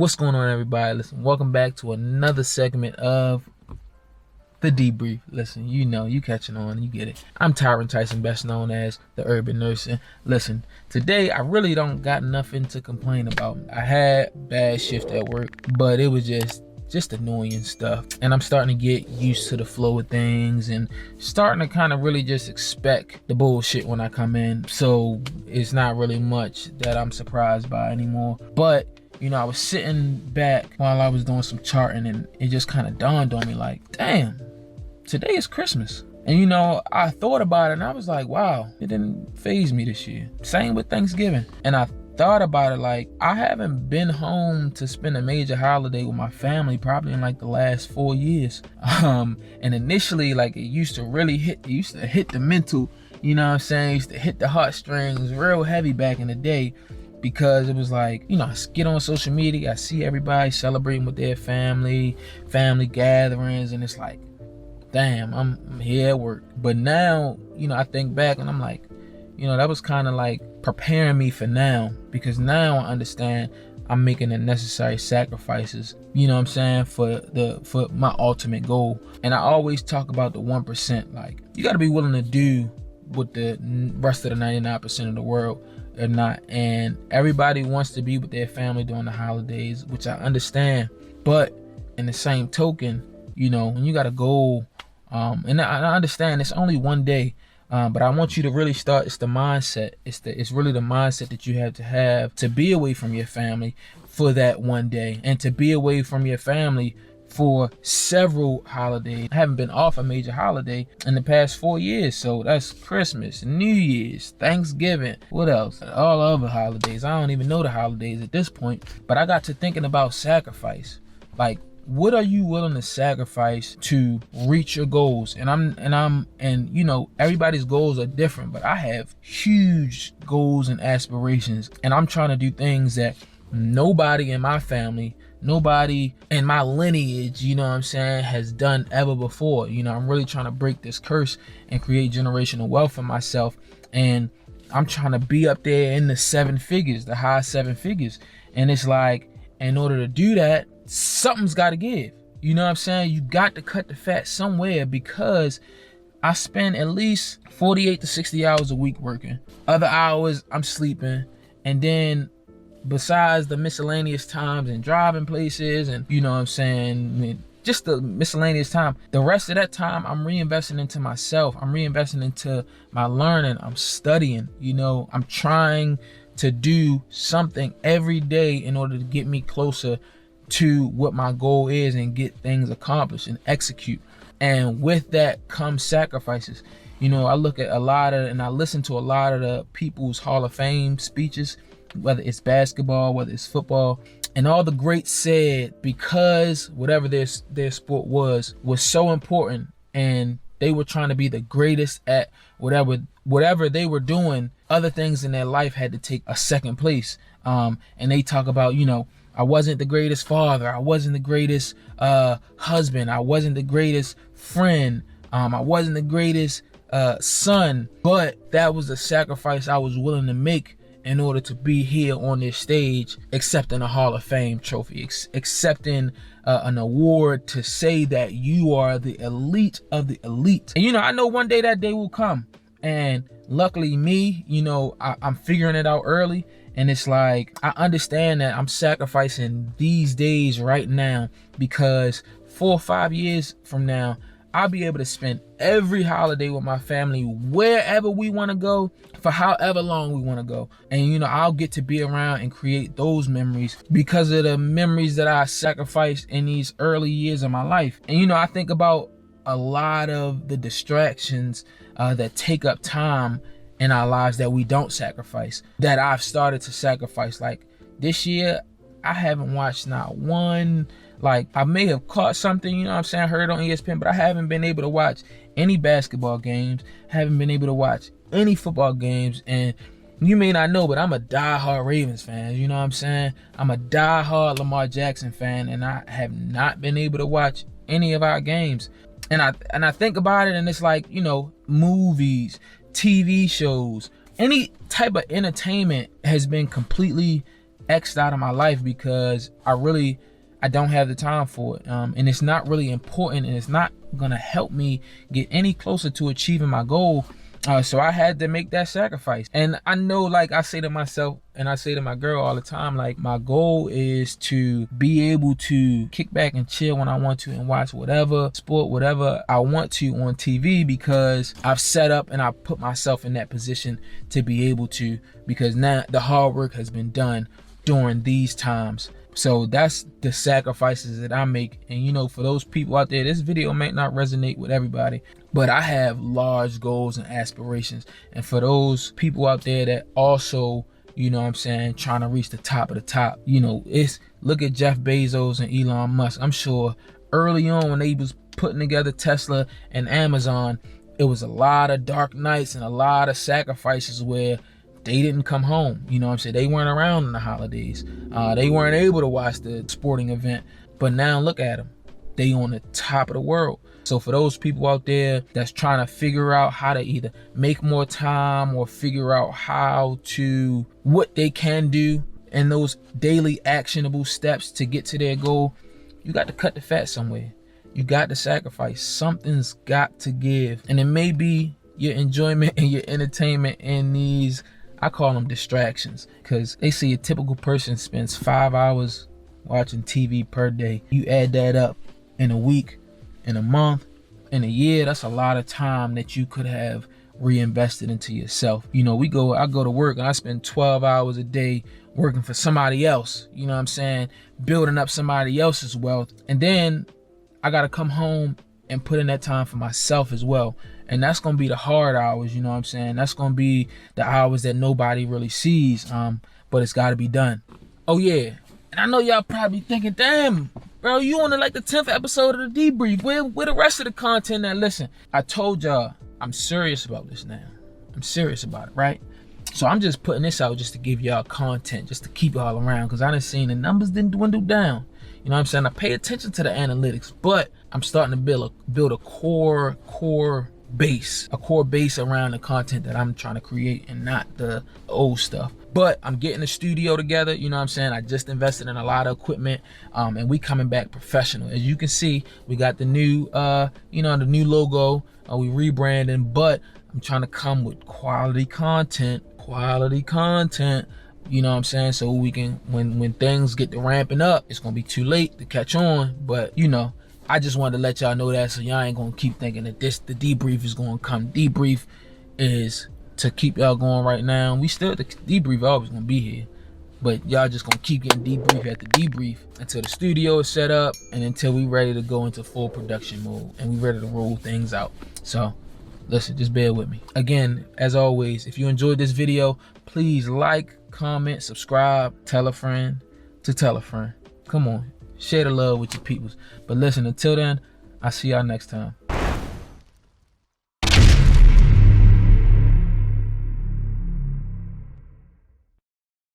What's going on, everybody? Listen, welcome back to another segment of the debrief. Listen, you catching on, you get it. I'm Tyron Tyson, best known as the Urban Nursing. Listen, today I really don't got nothing to complain about. I had bad shift at work, but it was just annoying stuff, and I'm starting to get used to the flow of things and starting to kind of really just expect the bullshit when I come in. So it's not really much that I'm surprised by anymore. But I was sitting back while I was doing some charting, and it just kind of dawned on me like, damn, today is Christmas. And I thought about it, and I was like, wow, it didn't faze me this year. Same with Thanksgiving. And I thought about it like, I haven't been home to spend a major holiday with my family probably in like the last 4 years. And initially, like, it used to hit the mental, you know what I'm saying? It used to hit the heartstrings real heavy back in the day, because it was like, I get on social media, I see everybody celebrating with their family gatherings, and it's like, damn, I'm here at work. But now, I think back and I'm like, that was kind of like preparing me for now, because now I understand I'm making the necessary sacrifices, for my ultimate goal. And I always talk about the 1%. Like, you got to be willing to do what the rest of the 99% of the world are not. And everybody wants to be with their family during the holidays, which I understand. But in the same token, when you got a goal, and I understand it's only one day, but I want you to really start. It's the mindset. It's really the mindset that you have to be away from your family for that one day, and to be away from your family for several holidays. I haven't been off a major holiday in the past 4 years. So that's Christmas, New Year's, Thanksgiving, what else? All other holidays. I don't even know the holidays at this point. But I got to thinking about sacrifice. Like, what are you willing to sacrifice to reach your goals? And everybody's goals are different, but I have huge goals and aspirations, and I'm trying to do things that nobody in my family, nobody in my lineage, has done ever before. I'm really trying to break this curse and create generational wealth for myself. And I'm trying to be up there in the the high seven figures. And it's like, in order to do that, something's got to give. You got to cut the fat somewhere, because I spend at least 48 to 60 hours a week working. Other hours I'm sleeping. And then besides the miscellaneous times and driving places and just the miscellaneous time, the rest of that time I'm reinvesting into myself. I'm reinvesting into my learning. I'm studying. I'm trying to do something every day in order to get me closer to what my goal is and get things accomplished and execute. And with that comes sacrifices. I look at I listen to a lot of the people's Hall of Fame speeches, whether it's basketball, whether it's football, and all the greats said, because whatever their sport was so important, and they were trying to be the greatest at whatever they were doing, other things in their life had to take a second place. And they talk about, I wasn't the greatest father, I wasn't the greatest husband, I wasn't the greatest friend, I wasn't the greatest son, but that was a sacrifice I was willing to make in order to be here on this stage, accepting a Hall of Fame trophy, accepting an award to say that you are the elite of the elite. And I know one day that day will come, and luckily me, I'm figuring it out early. And it's like, I understand that I'm sacrificing these days right now, because 4 or 5 years from now, I'll be able to spend every holiday with my family wherever we want to go, for however long we want to go. And I'll get to be around and create those memories because of the memories that I sacrificed in these early years of my life. And I think about a lot of the distractions that take up time in our lives that we don't sacrifice, that I've started to sacrifice. Like this year, I haven't watched not one. Like, I may have caught something, heard on ESPN, but I haven't been able to watch any basketball games, haven't been able to watch any football games. And you may not know, but I'm a diehard Ravens fan, I'm a diehard Lamar Jackson fan, and I have not been able to watch any of our games. And I think about it, and it's like, movies, TV shows, any type of entertainment has been completely X'd out of my life because I don't have the time for it. And it's not really important, and it's not gonna help me get any closer to achieving my goal. So I had to make that sacrifice. And I know, like I say to myself and I say to my girl all the time, like, my goal is to be able to kick back and chill when I want to and watch whatever sport, whatever I want to on TV, because I've set up and I put myself in that position to be able to, because now the hard work has been done during these times. So that's the sacrifices that I make. And you know, for those people out there, this video might not resonate with everybody, but I have large goals and aspirations. And for those people out there that also, you know what I'm saying, trying to reach the top of the top, you know, look at Jeff Bezos and Elon Musk. I'm sure early on when they was putting together Tesla and Amazon, it was a lot of dark nights and a lot of sacrifices where they didn't come home. You know what I'm saying? They weren't around in the holidays. They weren't able to watch the sporting event. But now look at them. They on the top of the world. So for those people out there that's trying to figure out how to either make more time or figure out what they can do and those daily actionable steps to get to their goal, you got to cut the fat somewhere. You got to sacrifice. Something's got to give. And it may be your enjoyment and your entertainment in these, I call them distractions, because they say a typical person spends 5 hours watching TV per day. You add that up in a week, in a month, in a year, that's a lot of time that you could have reinvested into yourself. You know, I go to work and I spend 12 hours a day working for somebody else, you know what I'm saying, building up somebody else's wealth. And then I got to come home and put in that time for myself as well. And that's going to be the hard hours, you know what I'm saying? That's going to be the hours that nobody really sees, but it's got to be done. Oh, yeah. And I know y'all probably thinking, damn, bro, you on the 10th episode of the debrief. Where the rest of the content at? Listen, I told y'all I'm serious about this now. I'm serious about it, right? So I'm just putting this out just to give y'all content, just to keep y'all around, because I done seen the numbers didn't dwindle down. You know what I'm saying? I pay attention to the analytics, but I'm starting to build a core base around the content that I'm trying to create and not the old stuff. But I'm getting the studio together, you know what I'm saying? I just invested in a lot of equipment, and we coming back professional. As you can see, we got the new the new logo, we rebranding, but I'm trying to come with quality content, you know what I'm saying? So we can, when things get to ramping up, it's gonna be too late to catch on. But you know, I just wanted to let y'all know that, so y'all ain't gonna keep thinking that the debrief is gonna come. Debrief is to keep y'all going right now. The debrief always gonna be here, but y'all just gonna keep getting debrief after debrief until the studio is set up and until we ready to go into full production mode and we ready to roll things out. So listen, just bear with me. Again, as always, if you enjoyed this video, please like, comment, subscribe, tell a friend to tell a friend. Come on, share the love with your peoples. But listen, until then, I'll see y'all next time.